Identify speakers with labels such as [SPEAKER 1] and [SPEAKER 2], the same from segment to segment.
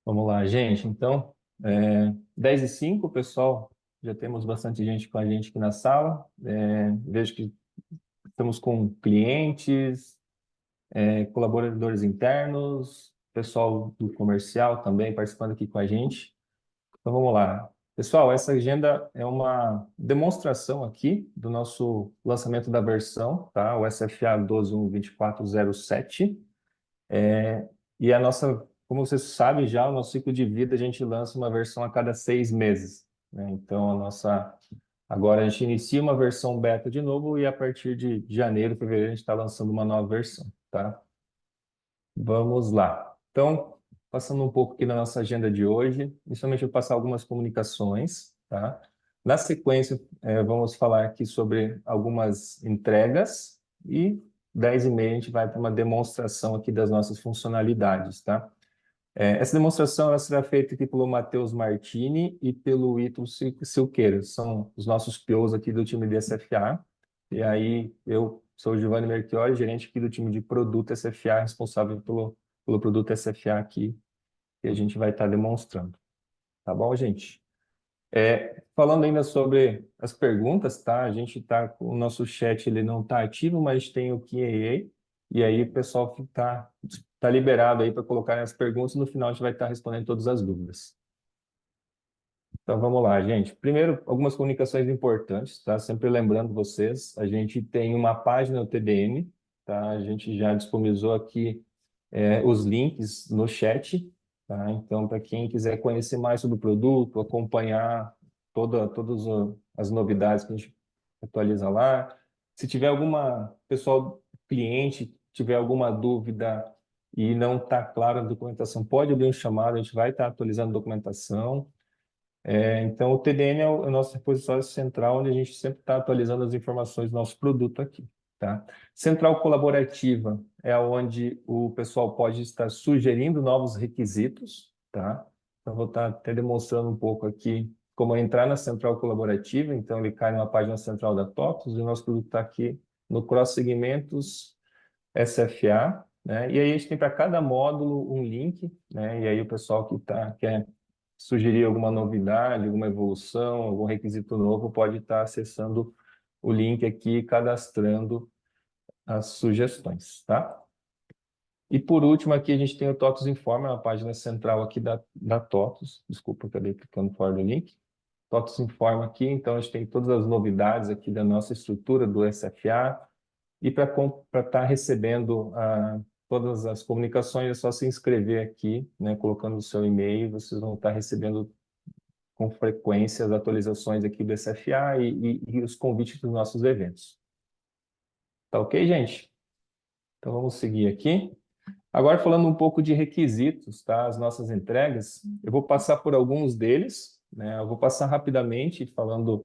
[SPEAKER 1] Vamos lá, gente. Então, 10h05, pessoal, já temos bastante gente com a gente aqui na sala. Vejo que estamos com clientes, colaboradores internos, pessoal do comercial também participando aqui com a gente. Então, vamos lá. Pessoal, essa agenda é uma demonstração aqui do nosso lançamento da versão, tá? O SFA 12.1.24.07. E a nossa, como você sabe já, o nosso ciclo de vida a gente lança uma versão a cada 6 meses, né? Então agora a gente inicia uma versão beta de novo e a partir de janeiro, fevereiro a gente está lançando uma nova versão, tá? Vamos lá. Então, passando um pouco aqui na nossa agenda de hoje, inicialmente eu vou passar algumas comunicações, tá? Na sequência, vamos falar aqui sobre algumas entregas e 10h30 a gente vai para uma demonstração aqui das nossas funcionalidades, tá? Essa demonstração ela será feita aqui pelo Matheus Martini e pelo Ítalo Silqueira, são os nossos POs aqui do time de SFA. E aí eu sou o Giovanni Melchiori, gerente aqui do time de produto SFA, responsável pelo produto SFA aqui, que a gente vai estar demonstrando. Tá bom, gente? Falando ainda sobre as perguntas, tá? A gente está com o nosso chat, ele não está ativo, mas tem o Q&A, e aí o pessoal tá liberado aí para colocar as perguntas, e no final a gente vai estar respondendo todas as dúvidas. Então vamos lá, gente. Primeiro, algumas comunicações importantes, tá? Sempre lembrando vocês, a gente tem uma página no TDM, tá? A gente já disponibilizou aqui os links no chat, tá? Então, para quem quiser conhecer mais sobre o produto, acompanhar todas as novidades que a gente atualiza lá. Se tiver pessoal, cliente, tiver alguma dúvida e não está clara a documentação, pode abrir um chamado, a gente vai estar atualizando a documentação. Então, o TDM é o nosso repositório central, onde a gente sempre está atualizando as informações do nosso produto aqui, tá? Central colaborativa é onde o pessoal pode estar sugerindo novos requisitos, tá? Então, vou estar até demonstrando um pouco aqui como entrar na central colaborativa. Então, ele cai numa página central da TOTUS e o nosso produto está aqui no Cross Segmentos SFA, né? E aí a gente tem para cada módulo um link, né? E aí o pessoal quer sugerir alguma novidade, alguma evolução, algum requisito novo, pode estar acessando o link aqui e cadastrando as sugestões, tá? E por último aqui a gente tem o TOTUS Informa, a página central aqui da TOTUS. Desculpa, acabei clicando fora do link. TOTUS Informa aqui, então a gente tem todas as novidades aqui da nossa estrutura do SFA. E para estar recebendo todas as comunicações, é só se inscrever aqui, né, colocando o seu e-mail, vocês vão estar recebendo com frequência as atualizações aqui do SFA e os convites dos nossos eventos. Tá ok, gente? Então vamos seguir aqui. Agora falando um pouco de requisitos, tá? As nossas entregas, eu vou passar por alguns deles, né? Eu vou passar rapidamente, falando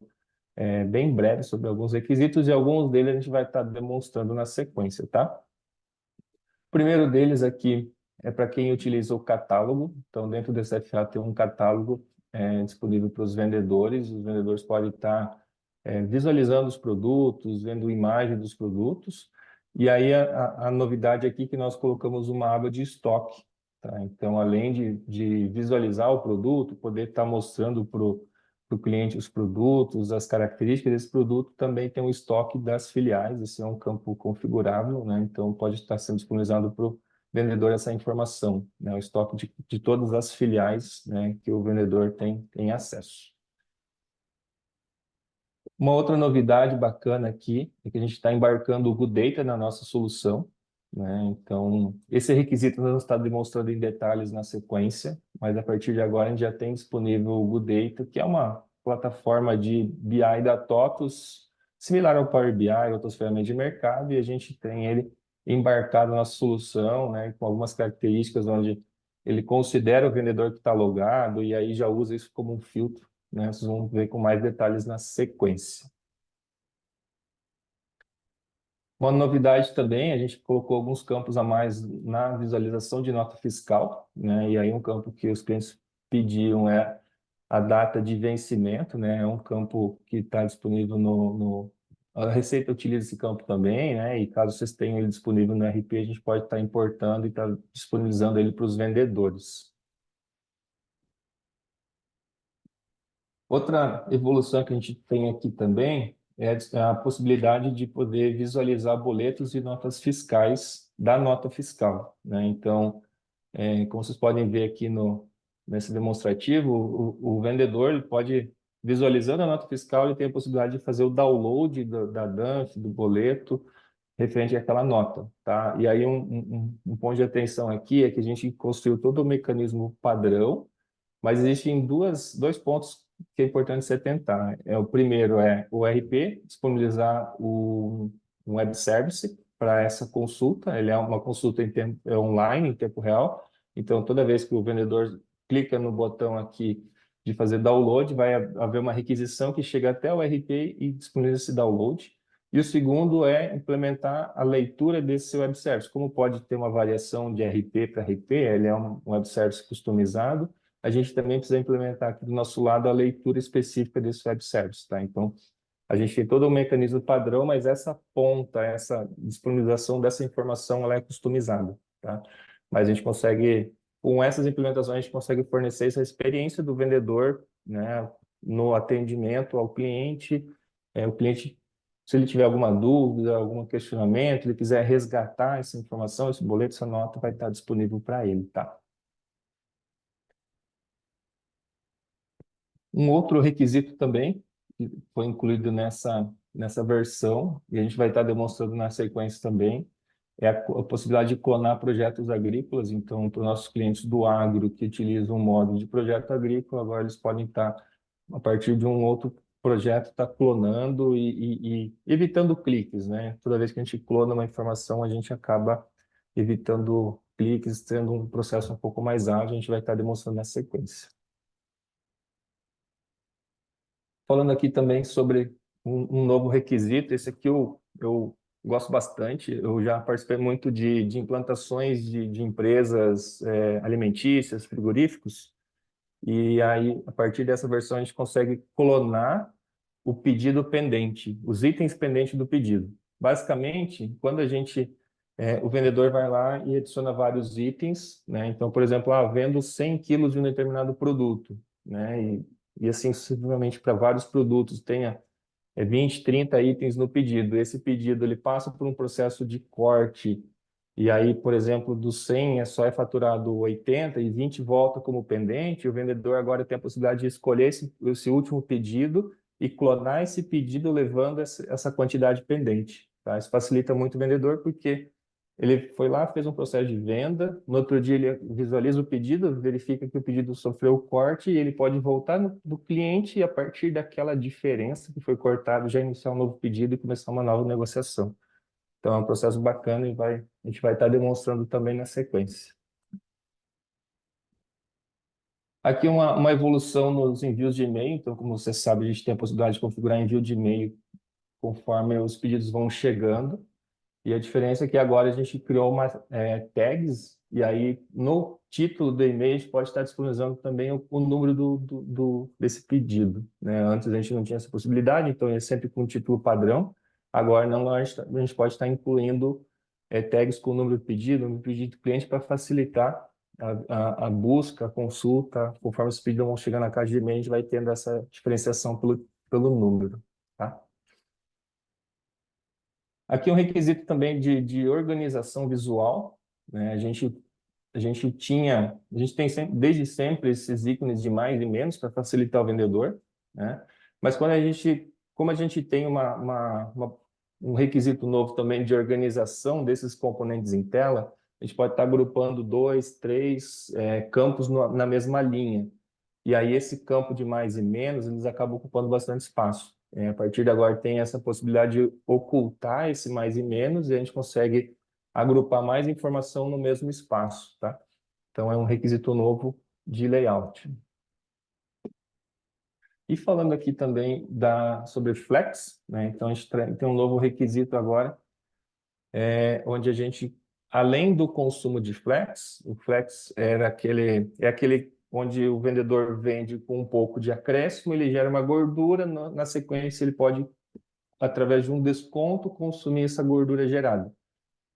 [SPEAKER 1] bem breve sobre alguns requisitos, e alguns deles a gente vai estar demonstrando na sequência, tá? O primeiro deles aqui é para quem utiliza o catálogo. Então, dentro do SFA tem um catálogo disponível para os vendedores. Os vendedores podem estar visualizando os produtos, vendo imagem dos produtos. E aí a novidade aqui é que nós colocamos uma aba de estoque, tá? Então, além de visualizar o produto, poder estar mostrando para o cliente os produtos, as características desse produto, também tem um estoque das filiais. Esse é um campo configurável, né? Então pode estar sendo disponibilizado para o vendedor essa informação, né? O estoque de todas as filiais, né, que o vendedor tem acesso. Uma outra novidade bacana aqui é que a gente está embarcando o Good Data na nossa solução, né? Então, esse requisito não está demonstrando em detalhes na sequência, mas a partir de agora a gente já tem disponível o Good Data, que é uma plataforma de BI da TOTUS, similar ao Power BI, outras ferramentas de mercado, e a gente tem ele embarcado na nossa solução, né, com algumas características onde ele considera o vendedor que está logado e aí já usa isso como um filtro, né? Vocês vão ver com mais detalhes na sequência. Uma novidade também, a gente colocou alguns campos a mais na visualização de nota fiscal, né? E aí um campo que os clientes pediam é a data de vencimento, né? É um campo que está disponível A Receita utiliza esse campo também, né? E caso vocês tenham ele disponível no RP, a gente pode estar importando e estar disponibilizando ele para os vendedores. Outra evolução que a gente tem aqui também é a possibilidade de poder visualizar boletos e notas fiscais da nota fiscal, né? Então, como vocês podem ver aqui nesse demonstrativo, o vendedor ele pode, visualizando a nota fiscal, ele tem a possibilidade de fazer o download da DANF, do boleto, referente àquela nota, tá? E aí um ponto de atenção aqui é que a gente construiu todo o mecanismo padrão, mas existem dois pontos que é importante você tentar. O primeiro é o RP, disponibilizar um web service para essa consulta. Ele é uma consulta online, em tempo real. Então, toda vez que o vendedor clica no botão aqui de fazer download, vai haver uma requisição que chega até o RP e disponibiliza esse download. E o segundo é implementar a leitura desse web service. Como pode ter uma variação de RP para RP, ele é um web service customizado, a gente também precisa implementar aqui do nosso lado a leitura específica desse web service, tá? Então, a gente tem todo um mecanismo padrão, mas essa ponta, essa disponibilização dessa informação, ela é customizada, tá? Mas a gente consegue, com essas implementações, a gente consegue fornecer essa experiência do vendedor, né, no atendimento ao cliente. O cliente, se ele tiver alguma dúvida, algum questionamento, ele quiser resgatar essa informação, esse boleto, essa nota vai estar disponível para ele, tá? Um outro requisito também, que foi incluído nessa versão, e a gente vai estar demonstrando na sequência também, é a possibilidade de clonar projetos agrícolas. Então, para os nossos clientes do agro que utilizam o modo de projeto agrícola, agora eles podem estar, a partir de um outro projeto, estar clonando e evitando cliques, né? Toda vez que a gente clona uma informação, a gente acaba evitando cliques, tendo um processo um pouco mais ágil, a gente vai estar demonstrando na sequência. Falando aqui também sobre um novo requisito, esse aqui eu gosto bastante, eu já participei muito de implantações de empresas alimentícias, frigoríficos, e aí, a partir dessa versão, a gente consegue clonar o pedido pendente, os itens pendentes do pedido. Basicamente, quando o vendedor vai lá e adiciona vários itens, né? Então, por exemplo, vendo 100 quilos de um determinado produto, né? E assim sucessivamente para vários produtos, tenha 20, 30 itens no pedido. Esse pedido ele passa por um processo de corte, e aí, por exemplo, dos 100 só é faturado 80 e 20 volta como pendente. O vendedor agora tem a possibilidade de escolher esse último pedido e clonar esse pedido levando essa quantidade pendente, tá? Isso facilita muito o vendedor porque ele foi lá, fez um processo de venda, no outro dia ele visualiza o pedido, verifica que o pedido sofreu corte e ele pode voltar no cliente e a partir daquela diferença que foi cortado já iniciar um novo pedido e começar uma nova negociação. Então é um processo bacana e a gente vai estar demonstrando também na sequência. Aqui uma evolução nos envios de e-mail. Então, como você sabe, a gente tem a possibilidade de configurar envio de e-mail conforme os pedidos vão chegando. E a diferença é que agora a gente criou tags, e aí no título do e-mail a gente pode estar disponibilizando também o número desse pedido, né? Antes a gente não tinha essa possibilidade, então é sempre com o título padrão. Agora não, a gente pode estar incluindo tags com o número do pedido do cliente para facilitar a busca, a consulta. Conforme os pedidos vão chegando na caixa de e-mail, a gente vai tendo essa diferenciação pelo número, tá? Aqui é um requisito também de organização visual, né? A gente tem desde sempre esses ícones de mais e menos para facilitar o vendedor, né? Mas como a gente tem um requisito novo também de organização desses componentes em tela, a gente pode estar agrupando dois, três campos na mesma linha. E aí esse campo de mais e menos, eles acabam ocupando bastante espaço. A partir de agora tem essa possibilidade de ocultar esse mais e menos e a gente consegue agrupar mais informação no mesmo espaço, tá? Então é um requisito novo de layout. E falando aqui também sobre Flex, né? Então a gente tem um novo requisito agora, onde a gente, além do consumo de Flex, o Flex é aquele onde o vendedor vende com um pouco de acréscimo, ele gera uma gordura, na sequência ele pode, através de um desconto, consumir essa gordura gerada.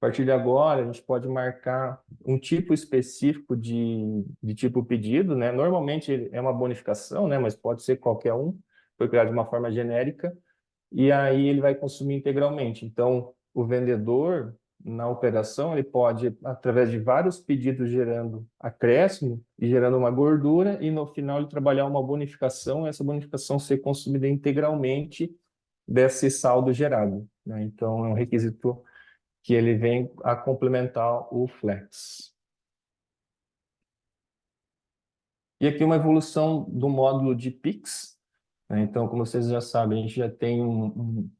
[SPEAKER 1] A partir de agora, a gente pode marcar um tipo específico de tipo pedido, né? Normalmente é uma bonificação, né? Mas pode ser qualquer um, foi criado de uma forma genérica, e aí ele vai consumir integralmente. Então, o vendedor, na operação, ele pode, através de vários pedidos, gerando acréscimo e gerando uma gordura, e no final ele trabalhar uma bonificação, e essa bonificação ser consumida integralmente desse saldo gerado, né? Então, é um requisito que ele vem a complementar o Flex. E aqui uma evolução do módulo de Pix, né? Então, como vocês já sabem, a gente já tem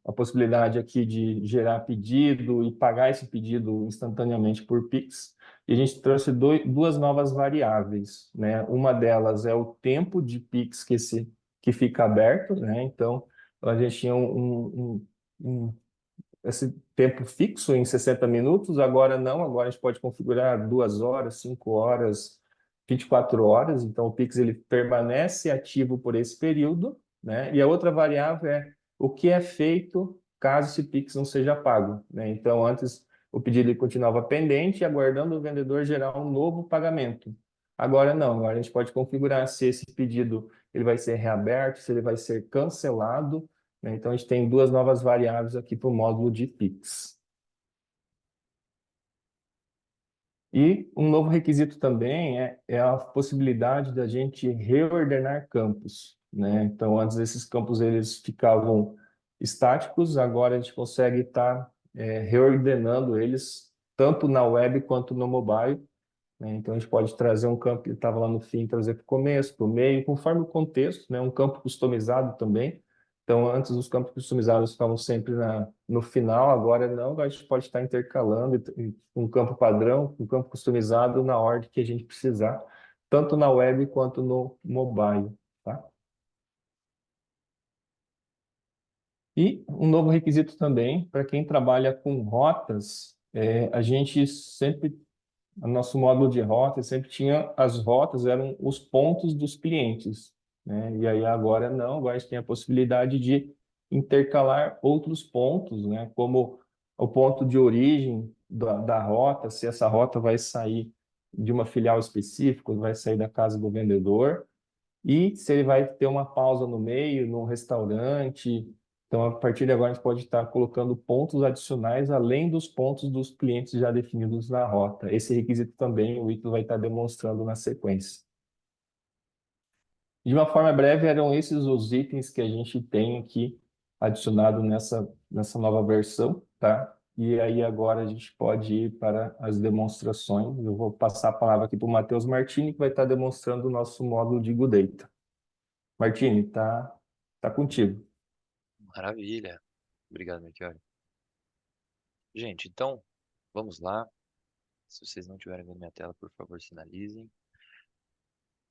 [SPEAKER 1] a possibilidade aqui de gerar pedido e pagar esse pedido instantaneamente por Pix. E a gente trouxe duas novas variáveis, né? Uma delas é o tempo de Pix que fica aberto, né? Então, a gente tinha um esse tempo fixo em 60 minutos, agora não, agora a gente pode configurar 2 horas, 5 horas, 24 horas, então o Pix ele permanece ativo por esse período, né? E a outra variável é o que é feito caso esse Pix não seja pago, né? Então antes o pedido ele continuava pendente, aguardando o vendedor gerar um novo pagamento. Agora não, agora a gente pode configurar se esse pedido ele vai ser reaberto, se ele vai ser cancelado, né? Então, a gente tem duas novas variáveis aqui para o módulo de Pix. E um novo requisito também é a possibilidade da gente reordenar campos, né? Então, antes esses campos eles ficavam estáticos, agora a gente consegue estar reordenando eles tanto na web quanto no mobile, né? Então, a gente pode trazer um campo que estava lá no fim, trazer para o começo, para o meio, conforme o contexto, né? Um campo customizado também. Então, antes os campos customizados ficavam sempre no final, agora não, agora a gente pode estar intercalando um campo padrão, um campo customizado na ordem que a gente precisar, tanto na web quanto no mobile, tá? E um novo requisito também, para quem trabalha com rotas, a gente sempre o nosso módulo de rota sempre tinha as rotas, eram os pontos dos clientes, né? E aí agora não, agora a gente tem a possibilidade de intercalar outros pontos, né? Como o ponto de origem da rota, se essa rota vai sair de uma filial específica, vai sair da casa do vendedor, e se ele vai ter uma pausa no meio, num restaurante. Então, a partir de agora, a gente pode estar colocando pontos adicionais além dos pontos dos clientes já definidos na rota. Esse requisito também o Ítalo vai estar demonstrando na sequência. De uma forma breve, eram esses os itens que a gente tem aqui adicionado nessa nova versão, tá? E aí agora a gente pode ir para as demonstrações. Eu vou passar a palavra aqui para o Matheus Martini, que vai estar demonstrando o nosso módulo de Good Data. Martini, tá contigo.
[SPEAKER 2] Maravilha. Obrigado, Melchior. Gente, então, vamos lá. Se vocês não estiverem vendo minha tela, por favor, sinalizem.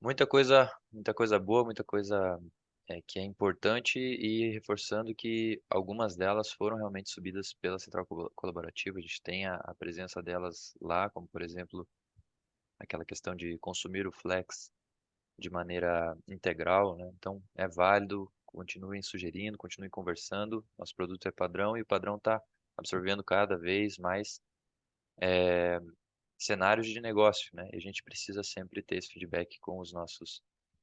[SPEAKER 2] Muita coisa boa, muita coisa que é importante e reforçando que algumas delas foram realmente subidas pela Central Colaborativa. A gente tem a presença delas lá, como, por exemplo, aquela questão de consumir o Flex de maneira integral, né? Então, é válido, continuem sugerindo, continuem conversando. Nosso produto é padrão e o padrão está absorvendo cada vez mais cenários de negócio, né? E a gente precisa sempre ter esse feedback com os nossos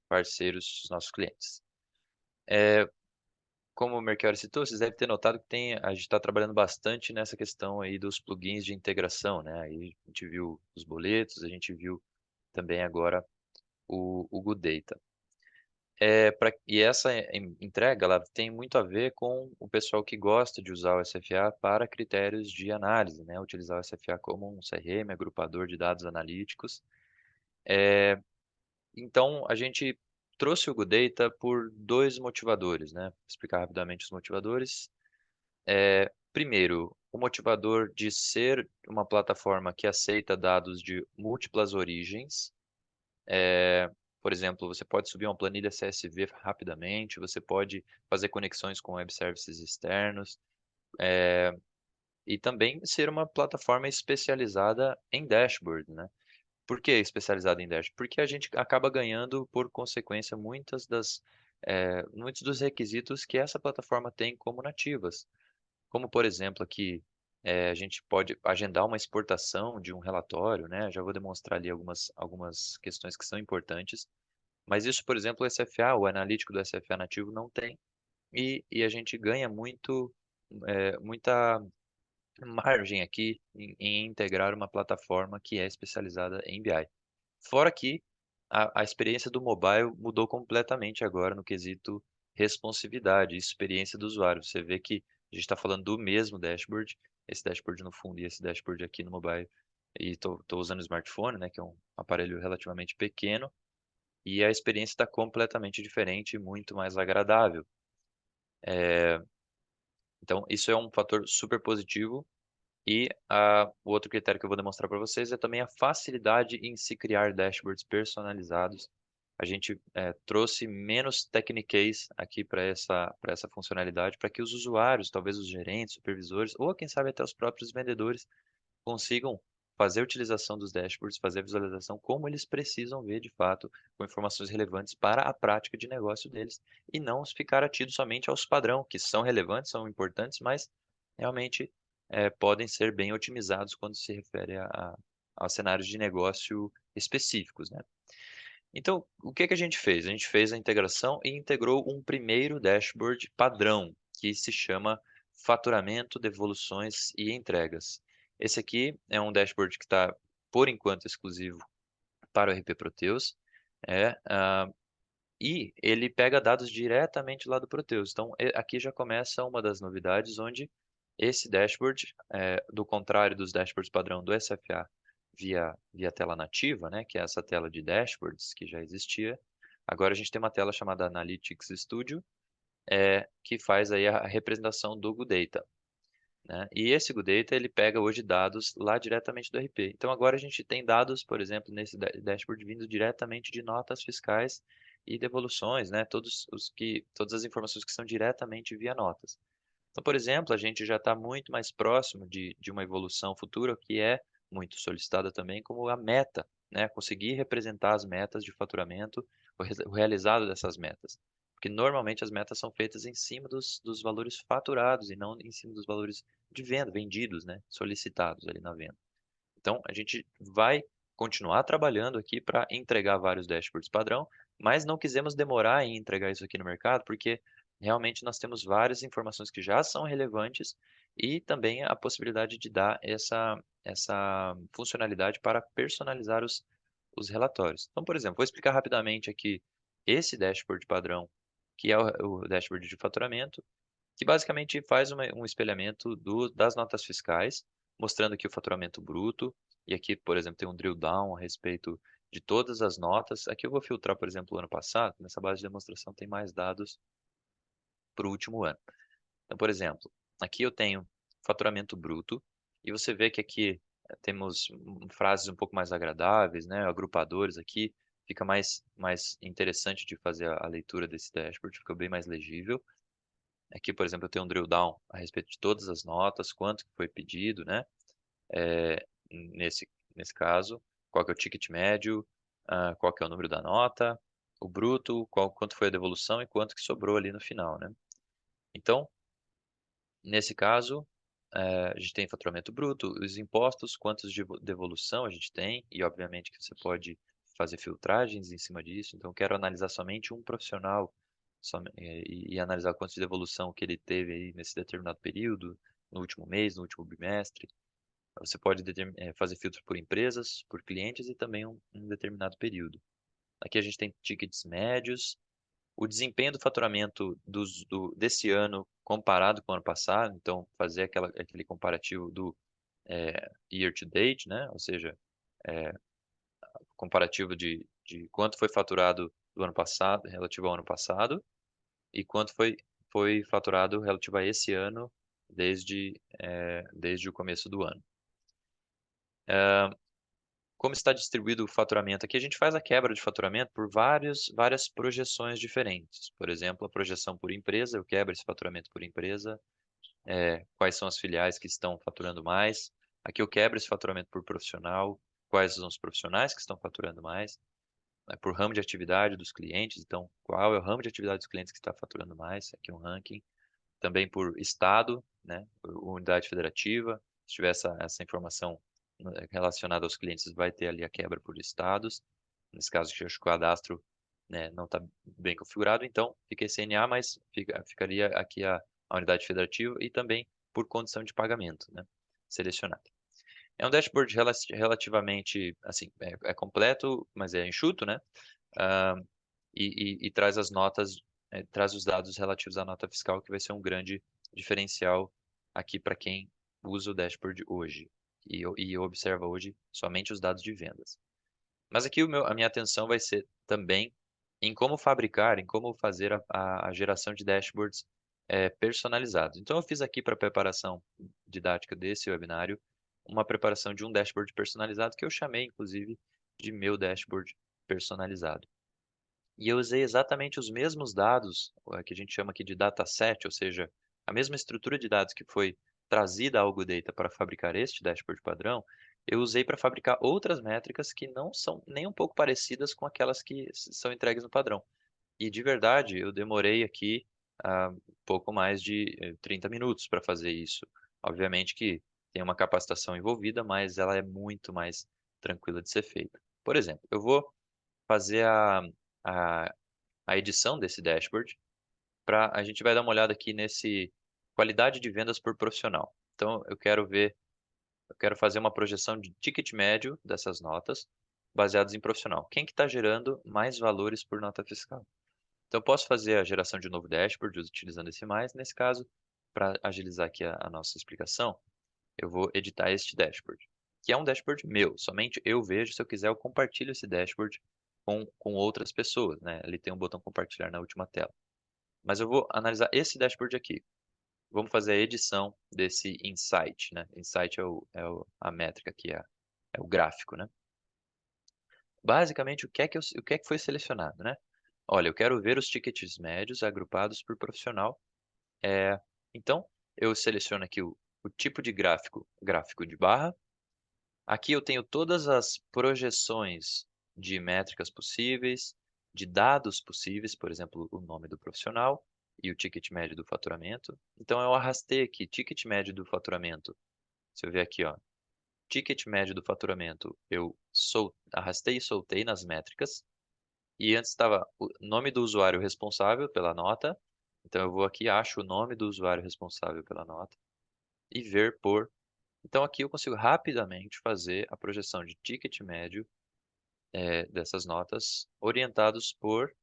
[SPEAKER 2] parceiros, os nossos clientes. Como o Melchior citou, vocês devem ter notado que a gente está trabalhando bastante nessa questão aí dos plugins de integração, né? Aí a gente viu os boletos, a gente viu também agora o Good Data. E essa entrega ela tem muito a ver com o pessoal que gosta de usar o SFA para critérios de análise, né? Utilizar o SFA como um CRM, agrupador de dados analíticos. Então, a gente trouxe o Good Data por dois motivadores, né? Vou explicar rapidamente os motivadores. Primeiro, o motivador de ser uma plataforma que aceita dados de múltiplas origens. Por exemplo, você pode subir uma planilha CSV rapidamente, você pode fazer conexões com web services externos, e também ser uma plataforma especializada em dashboard, né? Por que especializada em dashboard? Porque a gente acaba ganhando, por consequência, muitos dos requisitos que essa plataforma tem como nativas. Como, por exemplo, aqui, A gente pode agendar uma exportação de um relatório, né? Já vou demonstrar ali algumas questões que são importantes. Mas isso, por exemplo, o SFA, o analítico do SFA nativo não tem. E a gente ganha muita margem aqui em integrar uma plataforma que é especializada em BI. Fora que a experiência do mobile mudou completamente agora no quesito responsividade, experiência do usuário. Você vê que a gente está falando do mesmo dashboard, esse dashboard no fundo e esse dashboard aqui no mobile. E estou usando o smartphone, né, que é um aparelho relativamente pequeno, e a experiência está completamente diferente e muito mais agradável. Então, isso é um fator super positivo. E o outro critério que eu vou demonstrar para vocês é também a facilidade em se criar dashboards personalizados. A gente trouxe menos techniques aqui para essa funcionalidade, para que os usuários, talvez os gerentes, supervisores, ou quem sabe até os próprios vendedores, consigam fazer a utilização dos dashboards, fazer a visualização como eles precisam ver de fato, com informações relevantes para a prática de negócio deles, e não ficar atido somente aos padrão, que são relevantes, são importantes, mas realmente podem ser bem otimizados quando se refere a cenários de negócio específicos, né? Então, o que que a gente fez? A gente fez a integração e integrou um primeiro dashboard padrão, que se chama Faturamento, Devoluções e Entregas. Esse aqui é um dashboard que está, por enquanto, exclusivo para o RP Proteus, é, ah, e ele pega dados diretamente lá do Proteus. Então, aqui já começa uma das novidades, onde esse dashboard, do contrário dos dashboards padrão do SFA via tela nativa, né, que é essa tela de dashboards que já existia, agora a gente tem uma tela chamada Analytics Studio, que faz aí a representação do Good Data, né? E esse Good Data, ele pega hoje dados lá diretamente do RP. Então agora a gente tem dados, por exemplo, nesse dashboard vindo diretamente de notas fiscais e devoluções, né? Todas as informações que são diretamente via notas. Então, por exemplo, a gente já está muito mais próximo de uma evolução futura que é muito solicitada também como a meta, né? Conseguir representar as metas de faturamento, o realizado dessas metas. Porque normalmente as metas são feitas em cima dos valores faturados e não em cima dos valores de venda, vendidos, né? Solicitados ali na venda. Então, a gente vai continuar trabalhando aqui para entregar vários dashboards padrão, mas não quisemos demorar em entregar isso aqui no mercado, porque realmente nós temos várias informações que já são relevantes e também a possibilidade de dar essa funcionalidade para personalizar os relatórios. Então, por exemplo, vou explicar rapidamente aqui esse dashboard padrão, que é o dashboard de faturamento, que basicamente faz um espelhamento das notas fiscais, mostrando aqui o faturamento bruto, e aqui, por exemplo, tem um drill down a respeito de todas as notas. Aqui eu vou filtrar, por exemplo, o ano passado, nessa base de demonstração tem mais dados para o último ano. Então, por exemplo, aqui eu tenho faturamento bruto, e você vê que aqui temos frases um pouco mais agradáveis, né? Agrupadores aqui, fica mais interessante de fazer a leitura desse dashboard, fica bem mais legível. Aqui, por exemplo, eu tenho um drill down a respeito de todas as notas, quanto que foi pedido, né? Nesse caso, qual que é o ticket médio, qual que é o número da nota, o bruto, quanto foi a devolução e quanto que sobrou ali no final, né? Então, nesse caso, a gente tem faturamento bruto, os impostos, quantos de devolução a gente tem, e obviamente que você pode fazer filtragens em cima disso. Então, eu quero analisar somente um profissional e analisar quantos de devolução que ele teve aí nesse determinado período, no último mês, no último bimestre. Você pode fazer filtro por empresas, por clientes e também um determinado período. Aqui a gente tem tickets médios, o desempenho do faturamento desse ano comparado com o ano passado, então fazer aquele comparativo do year to date, né? Ou seja, comparativo de quanto foi faturado do ano passado, relativo ao ano passado, e quanto foi faturado relativo a esse ano, desde o começo do ano. Como está distribuído o faturamento? Aqui a gente faz a quebra de faturamento por várias projeções diferentes. Por exemplo, a projeção por empresa, eu quebro esse faturamento por empresa, quais são as filiais que estão faturando mais. Aqui eu quebro esse faturamento por profissional, quais são os profissionais que estão faturando mais. Por ramo de atividade dos clientes, então qual é o ramo de atividade dos clientes que está faturando mais, aqui um ranking. Também por estado, né, unidade federativa, Se tiver essa informação relacionada aos clientes, vai ter ali a quebra por estados. Nesse caso, que o cadastro, né, não está bem configurado, então fica CNA, mas ficaria aqui a unidade federativa e também por condição de pagamento, né, selecionada. É um dashboard relativamente, assim, é completo, mas é enxuto, né? Ah, e traz as notas, traz os dados relativos à nota fiscal, que vai ser um grande diferencial aqui para quem usa o dashboard hoje e observa hoje somente os dados de vendas. Mas aqui a minha atenção vai ser também em como fabricar, em como fazer a geração de dashboards personalizados. Então, eu fiz aqui para a preparação didática desse webinário, uma preparação de um dashboard personalizado que eu chamei, inclusive, de meu dashboard personalizado. E eu usei exatamente os mesmos dados, que a gente chama aqui de dataset, ou seja, a mesma estrutura de dados que foi trazida ao Google Data para fabricar este dashboard padrão, eu usei para fabricar outras métricas que não são nem um pouco parecidas com aquelas que são entregues no padrão. E de verdade, eu demorei aqui pouco mais de 30 minutos para fazer isso. Obviamente que tem uma capacitação envolvida, mas ela é muito mais tranquila de ser feita. Por exemplo, eu vou fazer a, a edição desse dashboard. A gente vai dar uma olhada aqui nesse qualidade de vendas por profissional. Então, eu quero fazer uma projeção de ticket médio dessas notas, baseados em profissional. Quem que está gerando mais valores por nota fiscal? Então, eu posso fazer a geração de um novo dashboard utilizando esse mais. Nesse caso, para agilizar aqui a nossa explicação, eu vou editar este dashboard, que é um dashboard meu. Somente eu vejo. Se eu quiser, eu compartilho esse dashboard com outras pessoas, né? Ele tem um botão compartilhar na última tela. Mas eu vou analisar esse dashboard aqui. Vamos fazer a edição desse insight, né? Insight a métrica aqui, é o gráfico, né? Basicamente, o que é que foi selecionado, né? Olha, eu quero ver os tickets médios agrupados por profissional. Então, eu seleciono aqui o tipo de gráfico, gráfico de barra. Aqui eu tenho todas as projeções de métricas possíveis, de dados possíveis, por exemplo, o nome do profissional e o ticket médio do faturamento. Então eu arrastei aqui ticket médio do faturamento. Se eu ver aqui, ó, ticket médio do faturamento, arrastei e soltei nas métricas. E antes estava o nome do usuário responsável pela nota. Então eu vou aqui, acho o nome do usuário responsável pela nota e ver por. Então aqui eu consigo rapidamente fazer a projeção de ticket médio dessas notas orientados por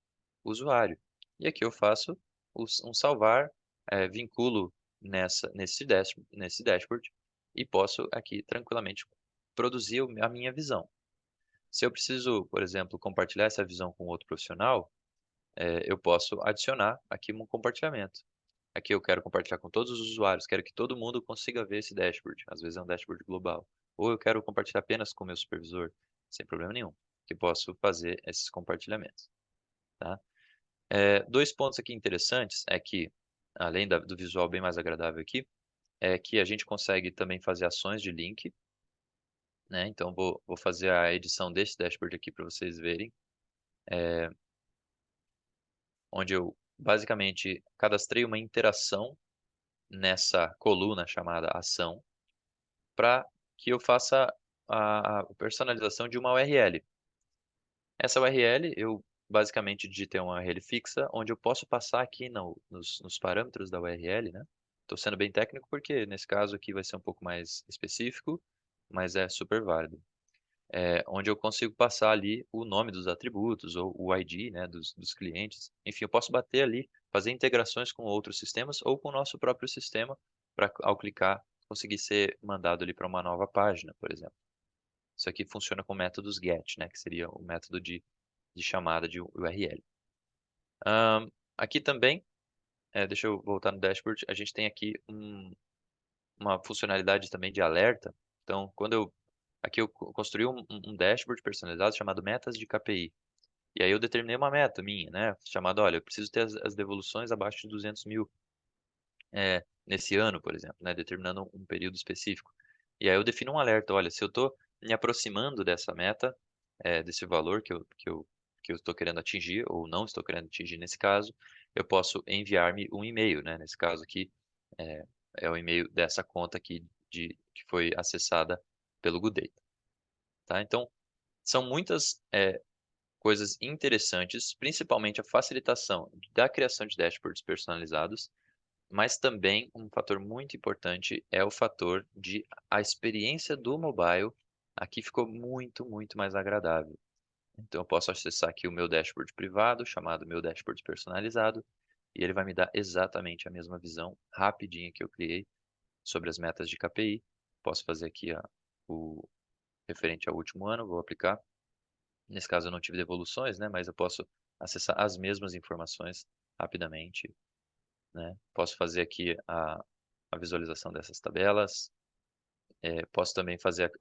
[SPEAKER 2] usuário. E aqui eu faço um salvar, vinculo nesse dashboard e posso aqui tranquilamente produzir a minha visão. Se eu preciso, por exemplo, compartilhar essa visão com outro profissional, eu posso adicionar aqui um compartilhamento. Aqui eu quero compartilhar com todos os usuários, quero que todo mundo consiga ver esse dashboard. Às vezes é um dashboard global. Ou eu quero compartilhar apenas com o meu supervisor, sem problema nenhum, que posso fazer esses compartilhamentos. Tá? Dois pontos aqui interessantes é que, além do visual bem mais agradável aqui, é que a gente consegue também fazer ações de link, né? Então, vou fazer a edição desse dashboard aqui para vocês verem, onde eu basicamente cadastrei uma interação nessa coluna chamada ação, para que eu faça a personalização de uma URL. Essa URL, eu basicamente digitei uma URL fixa, onde eu posso passar aqui nos parâmetros da URL, né? Estou sendo bem técnico porque nesse caso aqui vai ser um pouco mais específico, mas é super válido. Onde eu consigo passar ali o nome dos atributos ou o ID, né, dos clientes. Enfim, eu posso bater ali, fazer integrações com outros sistemas ou com o nosso próprio sistema para, ao clicar, conseguir ser mandado ali para uma nova página, por exemplo. Isso aqui funciona com métodos GET, né, que seria o método de chamada de URL. Aqui também, deixa eu voltar no dashboard, a gente tem aqui uma funcionalidade também de alerta. Então, aqui eu construí um dashboard personalizado chamado metas de KPI. E aí eu determinei uma meta minha, né, chamada, olha, eu preciso ter as devoluções abaixo de 200 mil nesse ano, por exemplo, né, determinando um período específico. E aí eu defino um alerta, olha, se eu estou me aproximando dessa meta, desse valor que eu estou querendo atingir, ou não estou querendo atingir nesse caso, eu posso enviar-me um e-mail, né? Nesse caso aqui, é o e-mail dessa conta aqui que foi acessada pelo Good Data, tá? Então, são muitas coisas interessantes, principalmente a facilitação da criação de dashboards personalizados, mas também um fator muito importante é o fator de a experiência do mobile aqui ficou muito, muito mais agradável. Então eu posso acessar aqui o meu dashboard privado, chamado meu dashboard personalizado, e ele vai me dar exatamente a mesma visão rapidinha que eu criei sobre as metas de KPI. Posso fazer aqui o referente ao último ano, vou aplicar. Nesse caso eu não tive devoluções, né, mas eu posso acessar as mesmas informações rapidamente, né? Posso fazer aqui a visualização dessas tabelas. Posso também fazer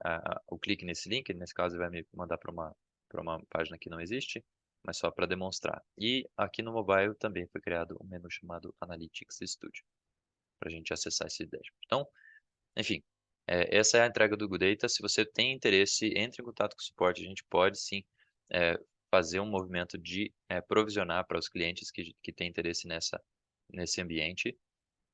[SPEAKER 2] o clique nesse link, nesse caso ele vai me mandar para uma página que não existe, mas só para demonstrar. E aqui no mobile também foi criado um menu chamado Analytics Studio, para a gente acessar esse dashboard. Então, enfim, essa é a entrega do Good Data. Se você tem interesse, entre em contato com o suporte. A gente pode sim é, fazer um movimento de provisionar para os clientes que têm interesse nesse ambiente,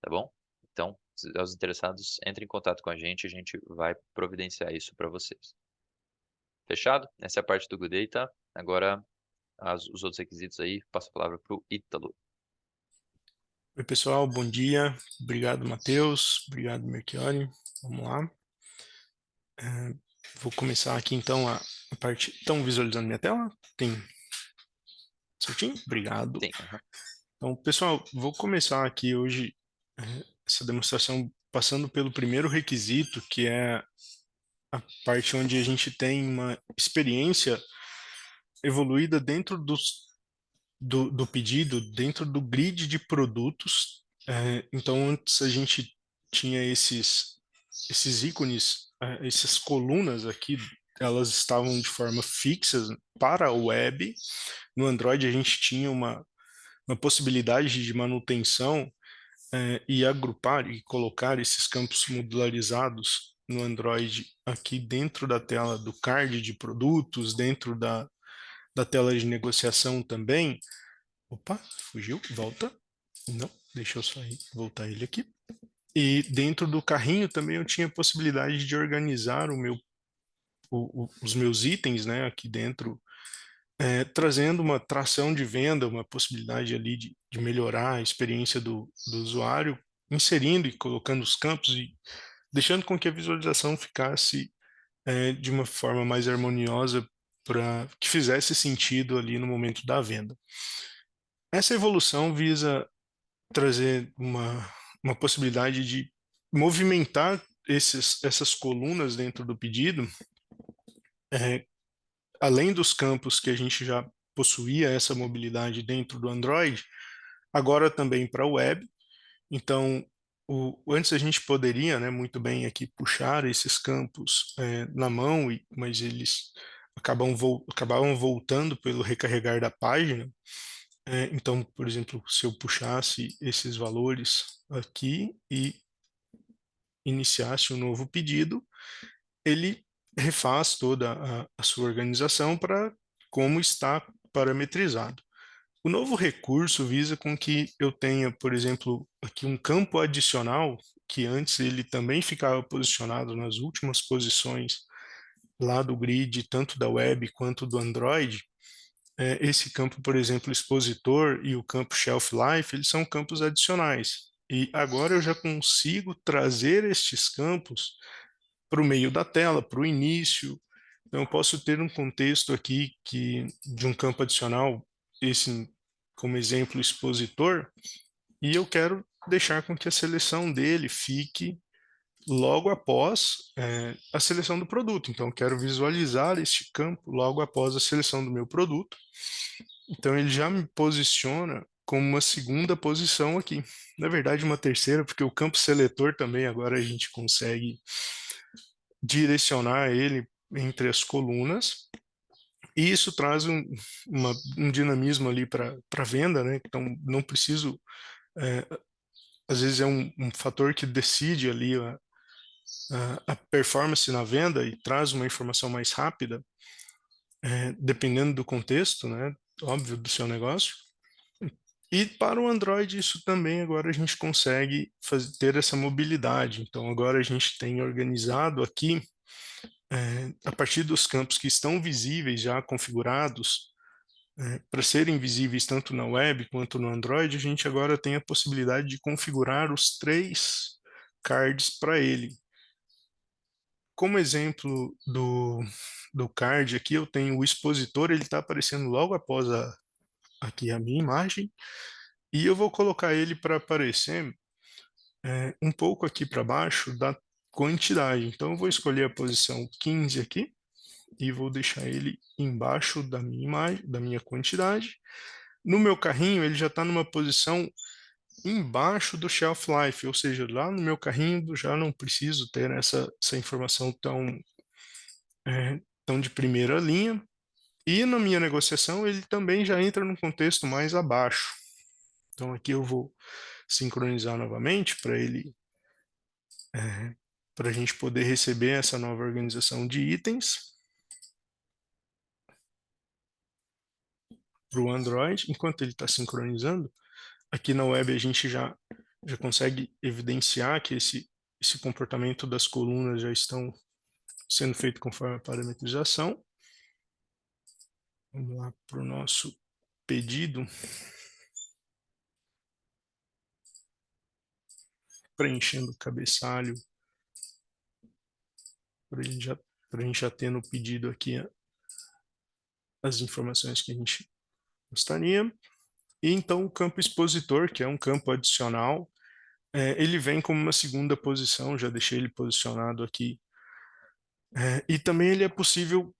[SPEAKER 2] tá bom? Então, os interessados, entrem em contato com a gente vai providenciar isso para vocês. Fechado? Essa é a parte do Good Data. Agora, os outros requisitos aí, passo a palavra para o Ítalo.
[SPEAKER 3] Oi, pessoal, bom dia. Obrigado, Matheus. Obrigado, Melchiori. Vamos lá. Vou começar aqui, então, a parte... Estão visualizando minha tela? Tem certinho? Obrigado.
[SPEAKER 2] Sim.
[SPEAKER 3] Então, pessoal, vou começar aqui hoje essa demonstração passando pelo primeiro requisito, que é a parte onde a gente tem uma experiência evoluída dentro do pedido, dentro do grid de produtos. Então, antes a gente tinha esses ícones, essas colunas aqui, elas estavam de forma fixa para o web. No Android a gente tinha uma possibilidade de manutenção e agrupar e colocar esses campos modularizados no Android aqui dentro da tela do card de produtos, dentro da tela de negociação também. Opa, fugiu, volta. Não, deixa eu sair, voltar ele aqui. E dentro do carrinho também eu tinha a possibilidade de organizar os meus itens, né, aqui dentro, trazendo uma tração de venda, uma possibilidade ali de melhorar a experiência do usuário, inserindo e colocando os campos e deixando com que a visualização ficasse de uma forma mais harmoniosa para que fizesse sentido ali no momento da venda. Essa evolução visa trazer uma possibilidade de movimentar essas colunas dentro do pedido, é, além dos campos que a gente já possuía essa mobilidade dentro do Android, agora também para a web. Então, antes a gente poderia, né, muito bem aqui puxar esses campos na mão, mas eles acabavam voltando pelo recarregar da página. Então, por exemplo, se eu puxasse esses valores aqui e iniciasse um novo pedido, ele refaz toda a sua organização para como está parametrizado. O novo recurso visa com que eu tenha, por exemplo, aqui um campo adicional, que antes ele também ficava posicionado nas últimas posições lá do grid, tanto da web quanto do Android. Esse campo, por exemplo, expositor e o campo shelf life, eles são campos adicionais. E agora eu já consigo trazer estes campos para o meio da tela, para o início. Então, eu posso ter um contexto aqui de um campo adicional, esse como exemplo expositor, e eu quero deixar com que a seleção dele fique logo após a seleção do produto. Então, eu quero visualizar este campo logo após a seleção do meu produto. Então, ele já me posiciona como uma segunda posição aqui. Na verdade, uma terceira, porque o campo seletor também agora a gente consegue direcionar ele entre as colunas, e isso traz um dinamismo ali para a venda, né? Então, não preciso, às vezes é um fator que decide ali a performance na venda e traz uma informação mais rápida, dependendo do contexto, né? Óbvio, do seu negócio. E para o Android, isso também agora a gente consegue ter essa mobilidade. Então, agora a gente tem organizado aqui, a partir dos campos que estão visíveis, já configurados, para serem visíveis tanto na web quanto no Android, a gente agora tem a possibilidade de configurar os 3 cards para ele. Como exemplo do card aqui, eu tenho o expositor, ele está aparecendo logo após aqui a minha imagem, e eu vou colocar ele para aparecer um pouco aqui para baixo da quantidade. Então, eu vou escolher a posição 15 aqui e vou deixar ele embaixo da minha imagem, da minha quantidade. No meu carrinho, ele já está numa posição embaixo do shelf life, ou seja, lá no meu carrinho eu já não preciso ter essa informação tão de primeira linha. E na minha negociação, ele também já entra num contexto mais abaixo. Então, aqui eu vou sincronizar novamente para a gente poder receber essa nova organização de itens para o Android. Enquanto ele está sincronizando, aqui na web a gente já consegue evidenciar que esse comportamento das colunas já estão sendo feito conforme a parametrização. Vamos lá para o nosso pedido. Preenchendo o cabeçalho para a gente já ter no pedido aqui as informações que a gente gostaria. E então o campo expositor, que é um campo adicional, ele vem como uma segunda posição, já deixei ele posicionado aqui. E também ele é possível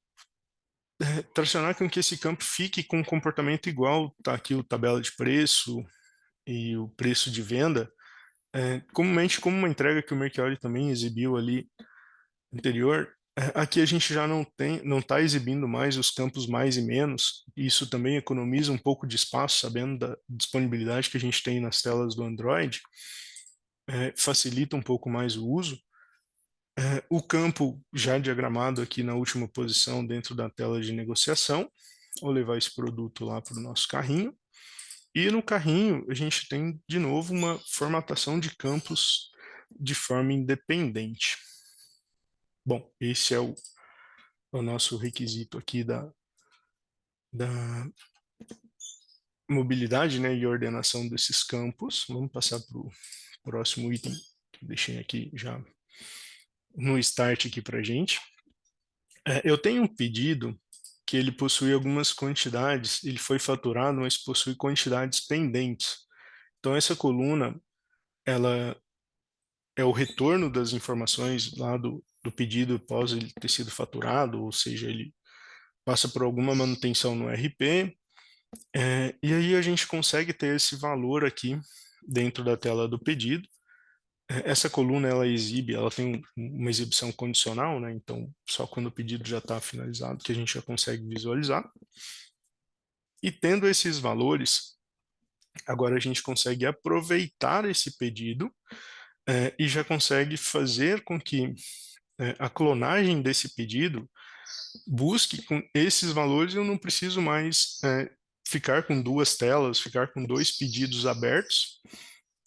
[SPEAKER 3] tracionar com que esse campo fique com um comportamento igual. Está aqui o tabela de preço e o preço de venda. Comumente, como uma entrega que o Mercari também exibiu ali anterior, aqui a gente já não está exibindo mais os campos mais e menos. Isso também economiza um pouco de espaço, sabendo da disponibilidade que a gente tem nas telas do Android, facilita um pouco mais o uso. O campo já diagramado aqui na última posição dentro da tela de negociação. Vou levar esse produto lá para o nosso carrinho. E no carrinho a gente tem de novo uma formatação de campos de forma independente. Bom, esse é o nosso requisito aqui da mobilidade, né, e ordenação desses campos. Vamos passar para o próximo item que eu deixei aqui já no start aqui para a gente. Eu tenho um pedido que ele possui algumas quantidades, ele foi faturado, mas possui quantidades pendentes. Então essa coluna, ela é o retorno das informações lá do pedido após ele ter sido faturado, ou seja, ele passa por alguma manutenção no RP, e aí a gente consegue ter esse valor aqui dentro da tela do pedido. Essa coluna ela tem uma exibição condicional, né? Então só quando o pedido já está finalizado que a gente já consegue visualizar. E tendo esses valores, agora a gente consegue aproveitar esse pedido e já consegue fazer com que a clonagem desse pedido busque com esses valores. Eu não preciso mais ficar com 2 telas, ficar com 2 pedidos abertos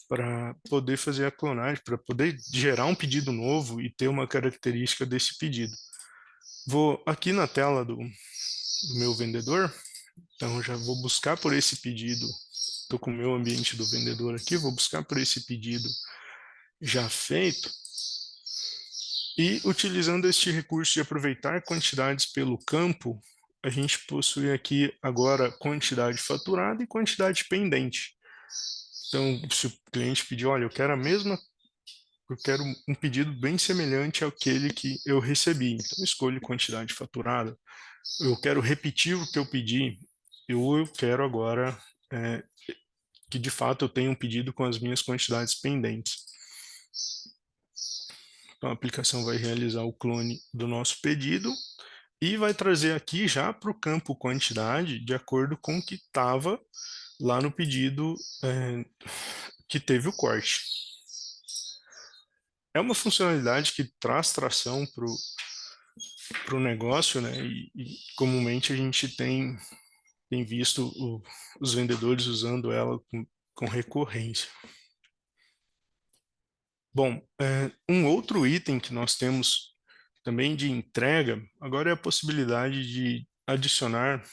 [SPEAKER 3] para poder fazer a clonagem, para poder gerar um pedido novo e ter uma característica desse pedido. Vou aqui na tela do meu vendedor, então já vou buscar por esse pedido. Estou com o meu ambiente do vendedor aqui, vou buscar por esse pedido já feito. E utilizando este recurso de aproveitar quantidades pelo campo, a gente possui aqui agora quantidade faturada e quantidade pendente. Então, se o cliente pedir, olha, eu quero um pedido bem semelhante àquele que eu recebi. Então, eu escolho quantidade faturada. Eu quero repetir o que eu pedi. Eu quero agora que, de fato, eu tenha um pedido com as minhas quantidades pendentes. Então, a aplicação vai realizar o clone do nosso pedido e vai trazer aqui já para o campo quantidade, de acordo com o que estava lá no pedido que teve o corte. É uma funcionalidade que traz tração para o negócio, né? E comumente a gente tem tem visto os vendedores usando ela com recorrência. Bom, um outro item que nós temos também de entrega, agora é a possibilidade de adicionar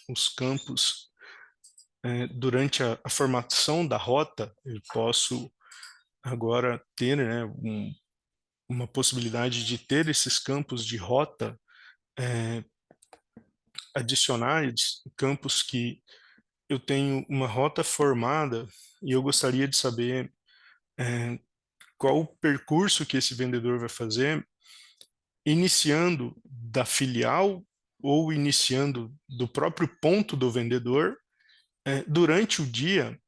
[SPEAKER 3] os campos durante a formação da rota. Eu posso agora ter, né, uma possibilidade de ter esses campos de rota adicionais, campos que eu tenho uma rota formada e eu gostaria de saber qual o percurso que esse vendedor vai fazer, iniciando da filial ou iniciando do próprio ponto do vendedor. Durante o dia,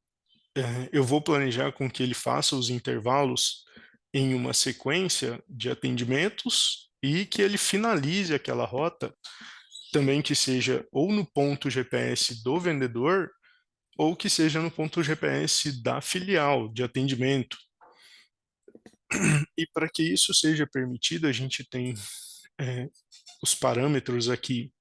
[SPEAKER 3] eu vou planejar com que ele faça os intervalos em uma sequência de atendimentos e que ele finalize aquela rota também, que seja ou no ponto GPS do vendedor ou que seja no ponto GPS da filial de atendimento. E para que isso seja permitido, a gente tem os parâmetros aqui,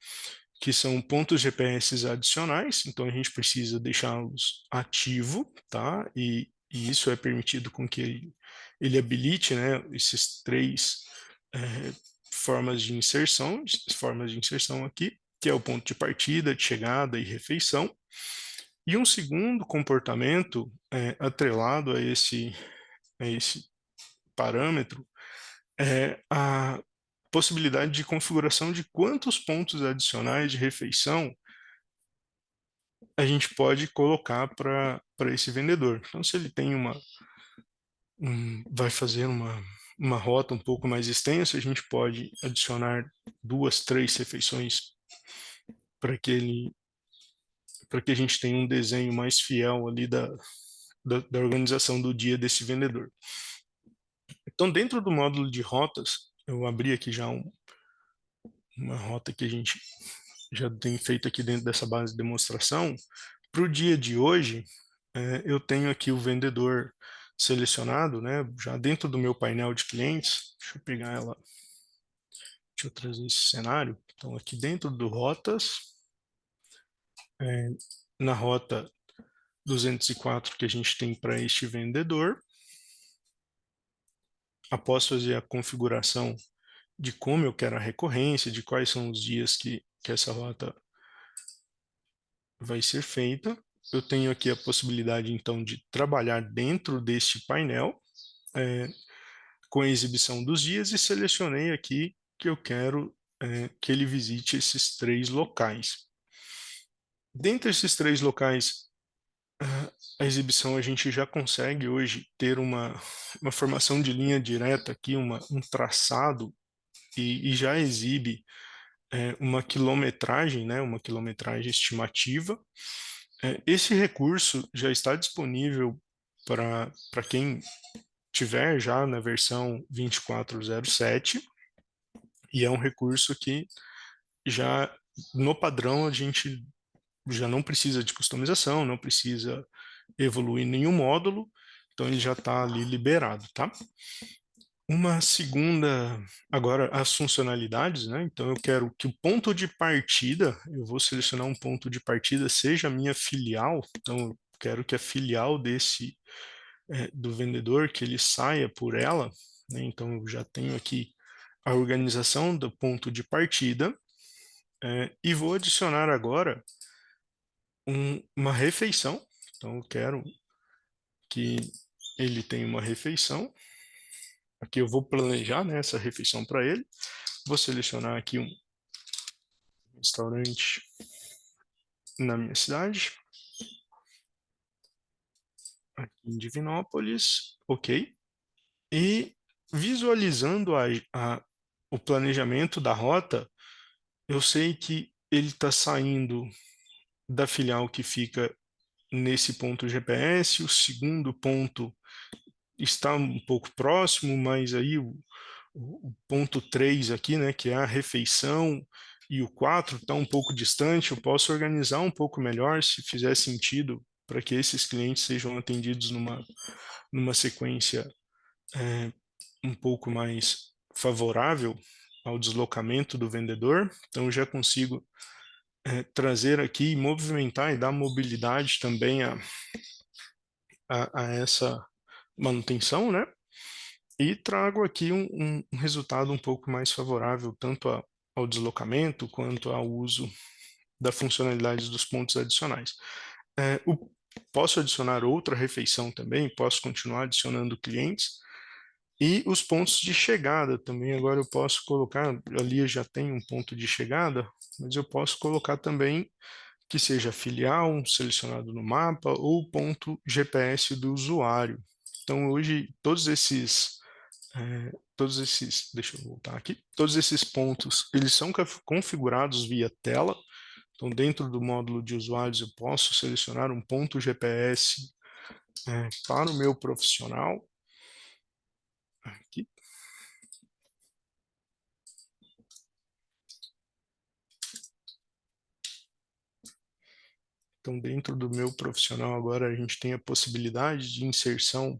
[SPEAKER 3] que são pontos GPS adicionais, então a gente precisa deixá-los ativo, tá? E isso é permitido com que ele habilite, né, esses três formas de inserção aqui, que é o ponto de partida, de chegada e refeição. E um segundo comportamento atrelado a esse parâmetro é a possibilidade de configuração de quantos pontos adicionais de refeição a gente pode colocar para esse vendedor. Então, se ele tem vai fazer uma rota um pouco mais extensa, a gente pode adicionar 2, 3 refeições para que a gente tenha um desenho mais fiel ali da organização do dia desse vendedor. Então, dentro do módulo de rotas, eu abri aqui já uma rota que a gente já tem feito aqui dentro dessa base de demonstração. Para o dia de hoje, eu tenho aqui o vendedor selecionado, né, já dentro do meu painel de clientes. Deixa eu pegar ela, deixa eu trazer esse cenário. Então, aqui dentro do rotas, na rota 204 que a gente tem para este vendedor, após fazer a configuração de como eu quero a recorrência, de quais são os dias que essa rota vai ser feita, eu tenho aqui a possibilidade, então, de trabalhar dentro deste painel com a exibição dos dias e selecionei aqui que eu quero que ele visite esses 3 locais. Dentre esses 3 locais, a exibição a gente já consegue hoje ter uma formação de linha direta aqui, um traçado, e já exibe uma quilometragem, né, uma quilometragem estimativa. Esse recurso já está disponível para quem tiver já na versão 2407, e é um recurso que já no padrão a gente já não precisa de customização, não precisa evoluir nenhum módulo, então ele já está ali liberado, tá? Uma segunda, agora as funcionalidades, né? Então eu quero que o ponto de partida, eu vou selecionar um ponto de partida, seja a minha filial, então eu quero que a filial do vendedor, que ele saia por ela, né? Então eu já tenho aqui a organização do ponto de partida, e vou adicionar agora uma refeição. Então eu quero que ele tenha uma refeição. Aqui eu vou planejar, né, essa refeição para ele. Vou selecionar aqui um restaurante na minha cidade, aqui em Divinópolis, ok. E visualizando o planejamento da rota, eu sei que ele está saindo da filial que fica nesse ponto GPS, o segundo ponto está um pouco próximo, mas aí o ponto 3 aqui, né, que é a refeição, e o 4 está um pouco distante, eu posso organizar um pouco melhor, se fizer sentido, para que esses clientes sejam atendidos numa sequência um pouco mais favorável ao deslocamento do vendedor. Então, eu já consigo trazer aqui e movimentar e dar mobilidade também a essa manutenção, né? E trago aqui um resultado um pouco mais favorável tanto ao deslocamento quanto ao uso da funcionalidade dos pontos adicionais. Posso adicionar outra refeição também, posso continuar adicionando clientes e os pontos de chegada também. Agora eu posso colocar, ali já tem um ponto de chegada, mas eu posso colocar também que seja filial, selecionado no mapa, ou ponto GPS do usuário. Então hoje deixa eu voltar aqui, todos esses pontos, eles são configurados via tela. Então, dentro do módulo de usuários, eu posso selecionar um ponto GPS para o meu profissional. Aqui. Então, dentro do meu profissional, agora a gente tem a possibilidade de inserção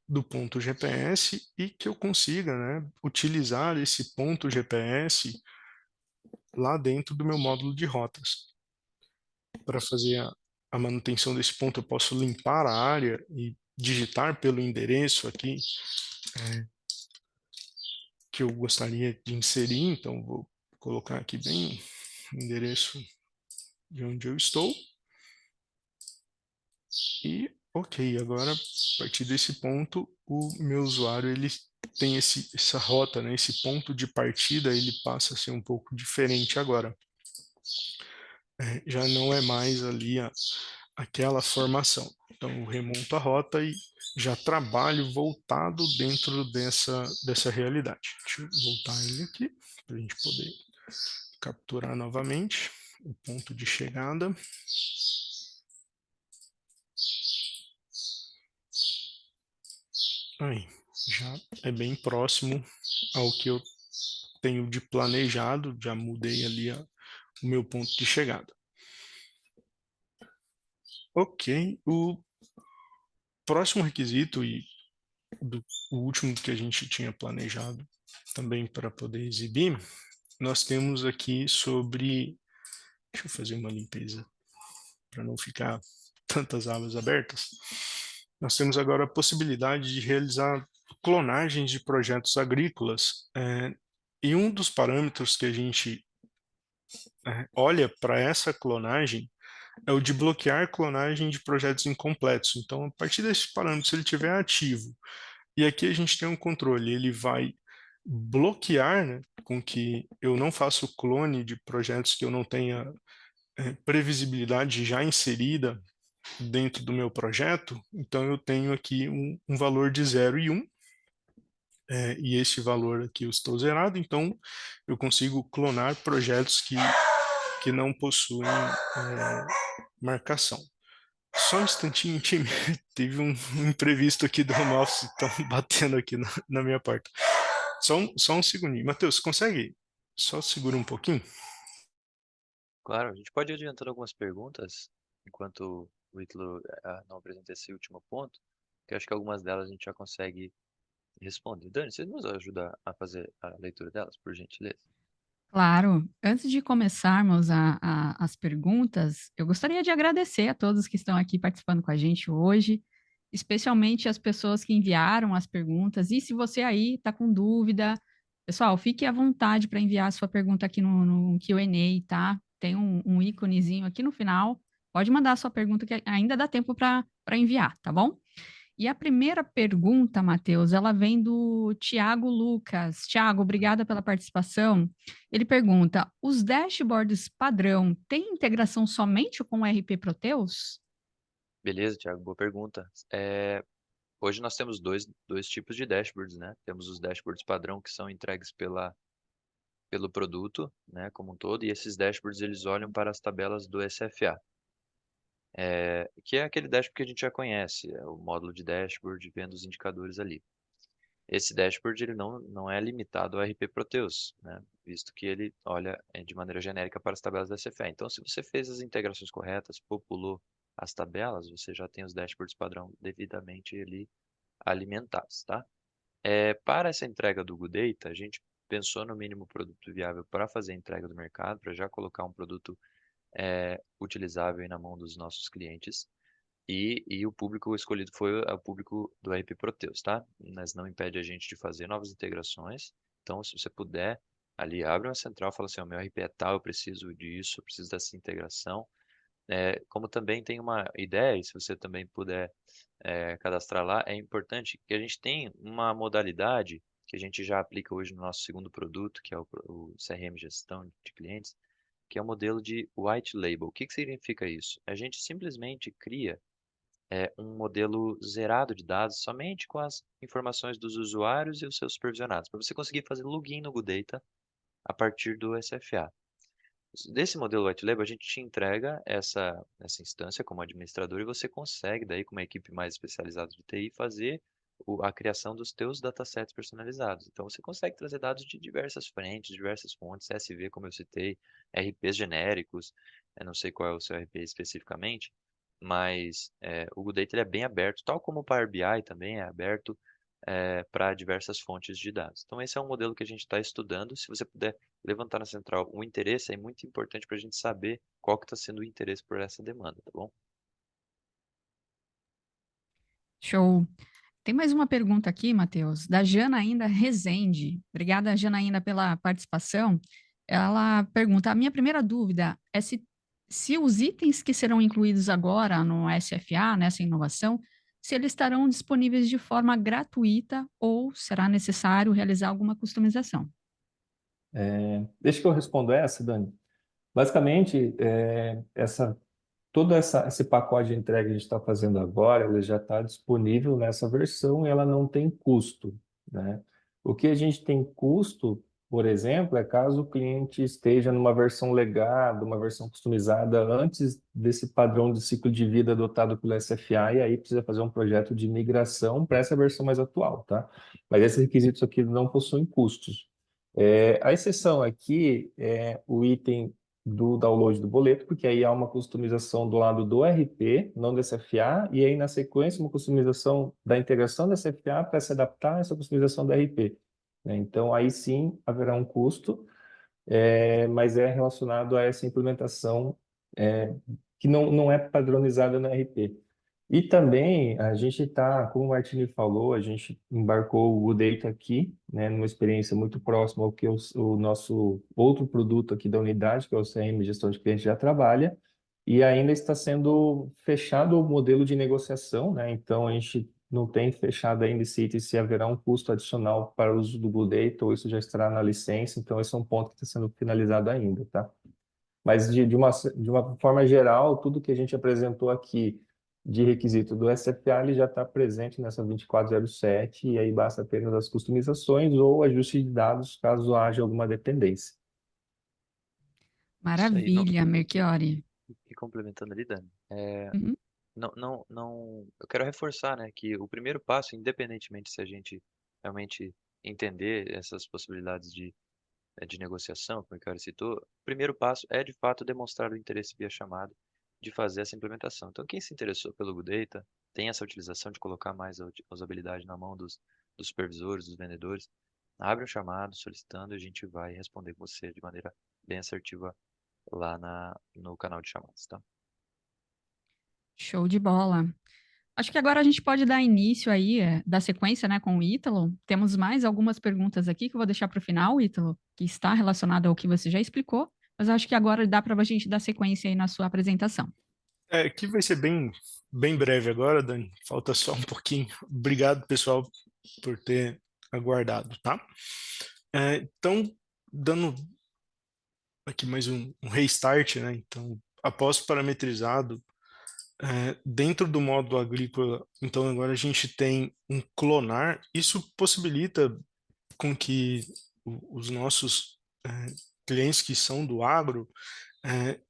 [SPEAKER 3] do ponto GPS e que eu consiga, né, utilizar esse ponto GPS lá dentro do meu módulo de rotas. Para fazer a manutenção desse ponto, eu posso limpar a área e digitar pelo endereço aqui que eu gostaria de inserir. Então, vou colocar aqui bem o endereço de onde eu estou. E, ok, agora, a partir desse ponto, o meu usuário ele tem essa rota, né? Esse ponto de partida, ele passa a ser um pouco diferente agora. Já não é mais ali aquela formação. Então, eu remonto a rota e já trabalho voltado dentro dessa realidade. Deixa eu voltar ele aqui, para a gente poder capturar novamente o ponto de chegada. Aí, já é bem próximo ao que eu tenho de planejado, já mudei ali o meu ponto de chegada. Ok, o próximo requisito e o último que a gente tinha planejado também para poder exibir, nós temos aqui sobre... Deixa eu fazer uma limpeza para não ficar tantas abas abertas. Nós temos agora a possibilidade de realizar clonagens de projetos agrícolas. E um dos parâmetros que a gente olha para essa clonagem é o de bloquear clonagem de projetos incompletos. Então, a partir desse parâmetro, se ele estiver ativo, e aqui a gente tem um controle, ele vai bloquear, né, com que eu não faça o clone de projetos que eu não tenha previsibilidade já inserida dentro do meu projeto. Então, eu tenho aqui um valor de 0 e 1, e esse valor aqui eu estou zerado, então eu consigo clonar projetos que não possuem marcação. Só um instantinho, time. Teve um imprevisto aqui do home office, estão batendo aqui na minha porta. Só um segundinho. Matheus, consegue? Só segura um pouquinho.
[SPEAKER 2] Claro, a gente pode ir adiantando algumas perguntas, enquanto o Ítalo não apresenta esse último ponto, que eu acho que algumas delas a gente já consegue responder. Dani, você nos ajuda a fazer a leitura delas, por gentileza?
[SPEAKER 4] Claro. Antes de começarmos as perguntas, eu gostaria de agradecer a todos que estão aqui participando com a gente hoje, especialmente as pessoas que enviaram as perguntas. E se você aí está com dúvida, pessoal, fique à vontade para enviar a sua pergunta aqui no Q&A, tá? Tem um íconezinho aqui no final. Pode mandar a sua pergunta que ainda dá tempo para enviar, tá bom? E a primeira pergunta, Matheus, ela vem do Tiago Lucas. Tiago, obrigada pela participação. Ele pergunta: os dashboards padrão têm integração somente com o RP Proteus?
[SPEAKER 2] Beleza, Thiago, boa pergunta. Hoje nós temos dois tipos de dashboards, né? Temos os dashboards padrão que são entregues pelo produto, né, como um todo, e esses dashboards eles olham para as tabelas do SFA, que é aquele dashboard que a gente já conhece, é o módulo de dashboard vendo os indicadores ali. Esse dashboard ele não é limitado ao RP Proteus, né, visto que ele olha de maneira genérica para as tabelas do SFA. Então, se você fez as integrações corretas, populou as tabelas, você já tem os dashboards padrão devidamente ali alimentados, tá? Para essa entrega do Good Data, a gente pensou no mínimo produto viável para fazer a entrega do mercado, para já colocar um produto utilizável aí na mão dos nossos clientes. E o público escolhido foi o público do RP Proteus, tá? Mas não impede a gente de fazer novas integrações. Então, se você puder, ali abre uma central e fala assim, o meu RP é tal, eu preciso disso, eu preciso dessa integração. Como também tem uma ideia, e se você também puder cadastrar lá, é importante que a gente tenha uma modalidade que a gente já aplica hoje no nosso segundo produto, que é o CRM Gestão de Clientes, que é o modelo de White Label. O que que significa isso? A gente simplesmente cria um modelo zerado de dados somente com as informações dos usuários e os seus supervisionados, para você conseguir fazer login no GoodData a partir do SFA. Desse modelo White Label, a gente te entrega essa instância como administrador e você consegue, daí, com uma equipe mais especializada de TI, fazer a criação dos teus datasets personalizados. Então, você consegue trazer dados de diversas frentes, diversas fontes, CSV, como eu citei, RPs genéricos, eu não sei qual é o seu RP especificamente, mas o GoodData ele é bem aberto, tal como o Power BI também é aberto para diversas fontes de dados. Então, esse é um modelo que a gente está estudando. Se você puder levantar na central o interesse, é muito importante para a gente saber qual que está sendo o interesse por essa demanda, tá bom?
[SPEAKER 4] Show. Tem mais uma pergunta aqui, Matheus, da Janaína Rezende. Obrigada, Janaína, pela participação. Ela pergunta: a minha primeira dúvida é se os itens que serão incluídos agora no SFA, nessa inovação, se eles estarão disponíveis de forma gratuita ou será necessário realizar alguma customização.
[SPEAKER 1] Deixa que eu respondo essa, Dani. Basicamente, esse pacote de entrega que a gente está fazendo agora, ele já está disponível nessa versão e ela não tem custo, né? O que a gente tem custo, por exemplo, é caso o cliente esteja numa versão legada, uma versão customizada antes desse padrão de ciclo de vida adotado pelo SFA, e aí precisa fazer um projeto de migração para essa versão mais atual, tá? Mas esses requisitos aqui não possuem custos. A exceção aqui é o item do download do boleto, porque aí há uma customização do lado do RP, não do SFA, e aí na sequência uma customização da integração do SFA para se adaptar a essa customização do RP, né? Então aí sim haverá um custo, mas é relacionado a essa implementação é, que não é padronizada no RP. E também a gente está, como o Martini falou, a gente embarcou o Data aqui, né, numa experiência muito próxima ao que o nosso outro produto aqui da unidade, que é o CRM Gestão de Clientes, já trabalha, e ainda está sendo fechado o modelo de negociação, né? Então a gente não tem fechado ainda esse item se haverá um custo adicional para o uso do Blue Data, ou isso já estará na licença, então esse é um ponto que está sendo finalizado ainda, tá? Mas de uma forma geral, tudo que a gente apresentou aqui de requisito do SFA, ele já está presente nessa 2407, e aí basta apenas as customizações ou ajuste de dados, caso haja alguma dependência.
[SPEAKER 2] Isso aí, não,
[SPEAKER 4] Maravilha, Melchiori.
[SPEAKER 2] e complementando ali, Dani,
[SPEAKER 4] Uhum.
[SPEAKER 2] eu quero reforçar, né, que o primeiro passo, independentemente se a gente realmente entender essas possibilidades de negociação, como o Ricardo citou, o primeiro passo é, de fato, demonstrar o interesse via chamada de fazer essa implementação. Então, quem se interessou pelo Good Data, tem essa utilização de colocar mais a usabilidade na mão dos supervisores, dos vendedores, abre um chamado solicitando e a gente vai responder com você de maneira bem assertiva lá no canal de chamadas, tá?
[SPEAKER 4] Show de bola. Acho que agora a gente pode dar início aí, da sequência, né, com o Ítalo. Temos mais algumas perguntas aqui que eu vou deixar para o final, Ítalo, que está relacionado ao que você já explicou, mas acho que agora dá para a gente dar sequência aí na sua apresentação.
[SPEAKER 3] Aqui vai ser bem breve agora, Dani. Falta só um pouquinho. Obrigado, pessoal, por ter aguardado, tá? Então, dando aqui mais um restart, né? Então, após parametrizado, dentro do módulo agrícola, então agora a gente tem um clonar. Isso possibilita com que os nossos clientes que são do agro, eh,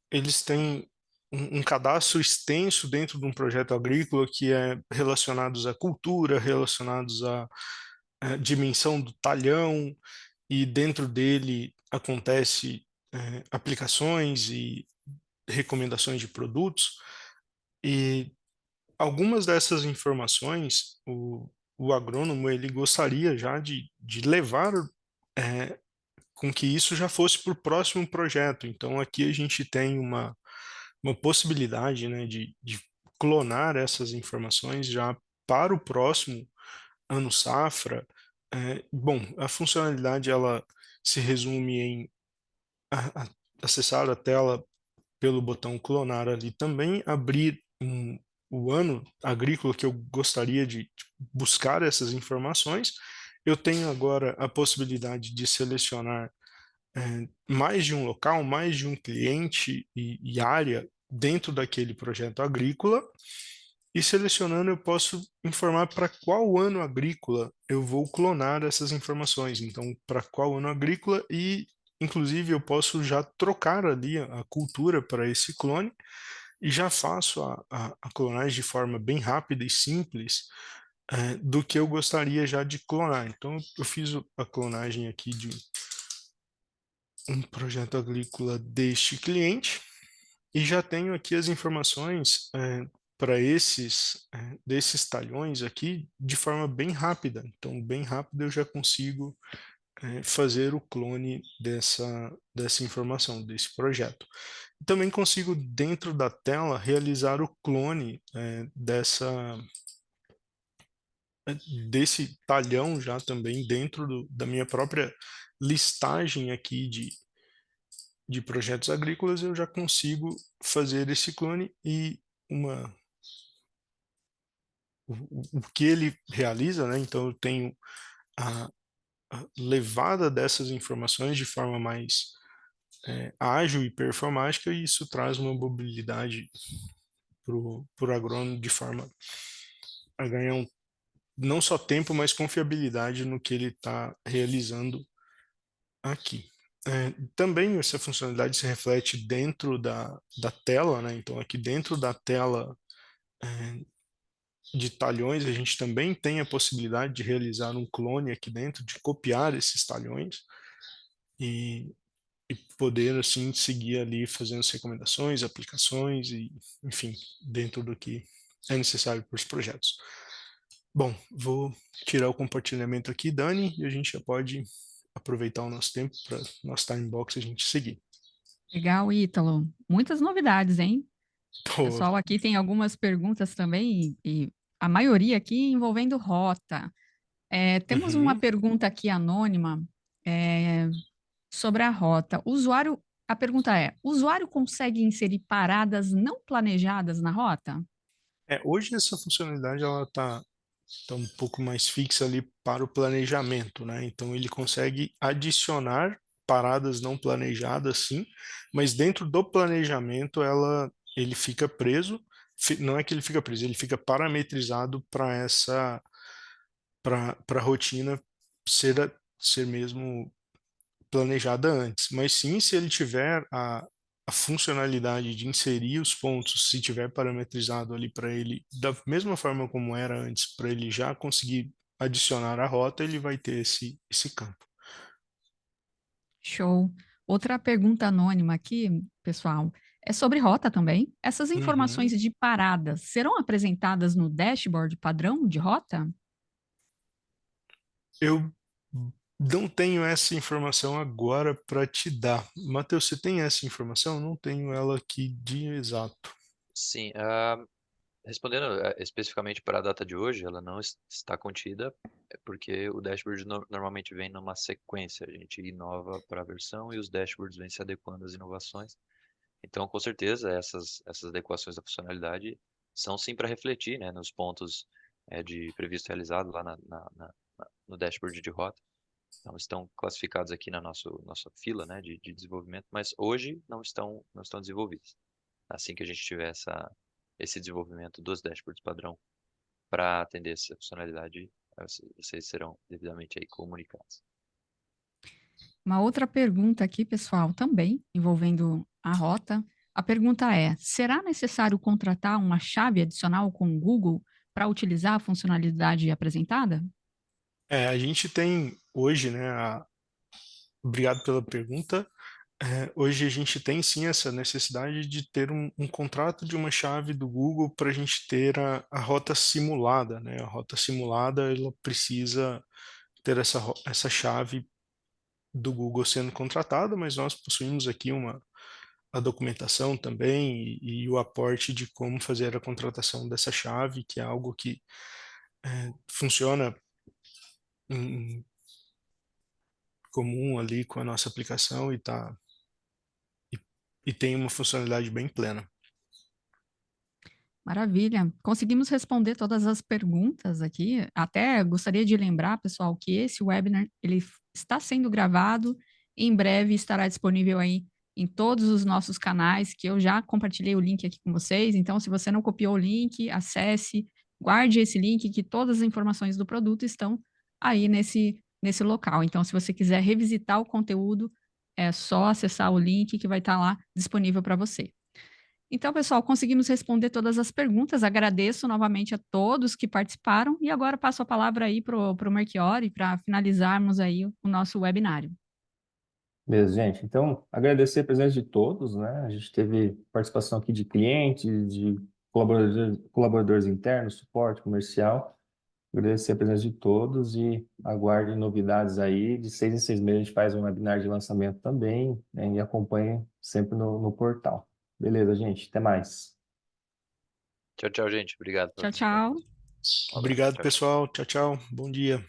[SPEAKER 3] eles têm um cadastro extenso dentro de um projeto agrícola que é relacionados à cultura, relacionados à dimensão do talhão, e dentro dele acontece aplicações e recomendações de produtos, e algumas dessas informações o agrônomo ele gostaria já de levar com que isso já fosse para o próximo projeto. Então, aqui a gente tem uma possibilidade, né, de clonar essas informações já para o próximo ano safra. Bom, a funcionalidade ela se resume em acessar a tela pelo botão clonar ali também, abrir o ano agrícola que eu gostaria de buscar essas informações. Eu tenho agora a possibilidade de selecionar mais de um local, mais de um cliente e área dentro daquele projeto agrícola. E selecionando, eu posso informar para qual ano agrícola eu vou clonar essas informações. Então, para qual ano agrícola e, inclusive, eu posso já trocar ali a cultura para esse clone e já faço a clonagem de forma bem rápida e simples do que eu gostaria já de clonar. Então, eu fiz a clonagem aqui de um projeto agrícola deste cliente e já tenho aqui as informações para desses talhões aqui de forma bem rápida. Então, bem rápido eu já consigo fazer o clone dessa informação, desse projeto. Também consigo, dentro da tela, realizar o clone desse talhão já também dentro da minha própria listagem aqui de projetos agrícolas, eu já consigo fazer esse clone e o que ele realiza, né? Então eu tenho a, a levada dessas informações de forma mais ágil e performática, e isso traz uma mobilidade para o agrônomo de forma a ganhar não só tempo, mas confiabilidade no que ele está realizando aqui. Também essa funcionalidade se reflete dentro da tela, né? Então, aqui dentro da tela de talhões, a gente também tem a possibilidade de realizar um clone aqui dentro, de copiar esses talhões e, e poder, assim, seguir ali fazendo as recomendações, aplicações e, enfim, dentro do que é necessário para os projetos. Bom, vou tirar o compartilhamento aqui, Dani, e a gente já pode aproveitar o nosso tempo para nosso time box a gente seguir.
[SPEAKER 4] Legal, Ítalo. Muitas novidades, hein? O
[SPEAKER 3] Pô,
[SPEAKER 4] pessoal aqui tem algumas perguntas também, e a maioria aqui envolvendo rota. Temos uma
[SPEAKER 3] uhum.
[SPEAKER 4] pergunta aqui anônima, sobre a rota. A pergunta é: o usuário consegue inserir paradas não planejadas na rota?
[SPEAKER 3] Hoje essa funcionalidade ela tá um pouco mais fixa ali para o planejamento, né? Então ele consegue adicionar paradas não planejadas, sim, mas dentro do planejamento ele fica preso. Não é que ele fica preso, ele fica parametrizado para a rotina ser mesmo planejada antes. Mas sim, se ele tiver a funcionalidade de inserir os pontos, se tiver parametrizado ali para ele, da mesma forma como era antes, para ele já conseguir adicionar a rota, ele vai ter esse campo.
[SPEAKER 4] Show. Outra pergunta anônima aqui, pessoal, é sobre rota também. Essas informações
[SPEAKER 3] Uhum.
[SPEAKER 4] de paradas serão apresentadas no dashboard padrão de rota?
[SPEAKER 3] Eu não tenho essa informação agora para te dar. Matheus, você tem essa informação? Eu não tenho ela aqui de exato.
[SPEAKER 2] Sim, respondendo especificamente para a data de hoje, ela não está contida, porque o dashboard normalmente vem numa sequência. A gente inova para a versão e os dashboards vêm se adequando às inovações. Então, com certeza, essas adequações da funcionalidade são sim para refletir, né, nos pontos de previsto realizado lá no dashboard de rota. Então, estão classificados aqui na nossa fila, né, de desenvolvimento, mas hoje não estão desenvolvidos. Assim que a gente tiver esse desenvolvimento dos dashboards padrão para atender essa funcionalidade, vocês serão devidamente aí comunicados.
[SPEAKER 4] Uma outra pergunta aqui, pessoal, também envolvendo a rota. A pergunta é: será necessário contratar uma chave adicional com o Google para utilizar a funcionalidade apresentada?
[SPEAKER 3] A gente tem hoje, né? Obrigado pela pergunta. Hoje a gente tem sim essa necessidade de ter um contrato de uma chave do Google para a gente ter a rota simulada, né? A rota simulada ela precisa ter essa chave do Google sendo contratada, mas nós possuímos aqui a documentação também e o aporte de como fazer a contratação dessa chave, que é algo que funciona em comum ali com a nossa aplicação e tem uma funcionalidade bem plena.
[SPEAKER 4] Maravilha. Conseguimos responder todas as perguntas aqui. Até gostaria de lembrar, pessoal, que esse webinar ele está sendo gravado, em breve estará disponível aí em todos os nossos canais, que eu já compartilhei o link aqui com vocês. Então, se você não copiou o link, acesse, guarde esse link, que todas as informações do produto estão aí nesse local. Então, se você quiser revisitar o conteúdo, é só acessar o link que vai estar lá disponível para você. Então, pessoal, conseguimos responder todas as perguntas. Agradeço novamente a todos que participaram e agora passo a palavra aí para o Marchiori para finalizarmos aí o nosso webinário.
[SPEAKER 1] Beleza, gente. Então, agradecer a presença de todos, né? A gente teve participação aqui de clientes, de colaboradores internos, suporte comercial. Agradecer a presença de todos e aguardem novidades aí. De 6 em 6 meses a gente faz um webinar de lançamento também, né? E acompanhe sempre no portal. Beleza, gente. Até mais.
[SPEAKER 2] Tchau, tchau, gente. Obrigado pela
[SPEAKER 4] Tchau,
[SPEAKER 2] atenção.
[SPEAKER 4] tchau.
[SPEAKER 2] Um abraço.
[SPEAKER 3] Obrigado,
[SPEAKER 2] Tchau, tchau.
[SPEAKER 3] pessoal. Tchau, tchau. Bom dia.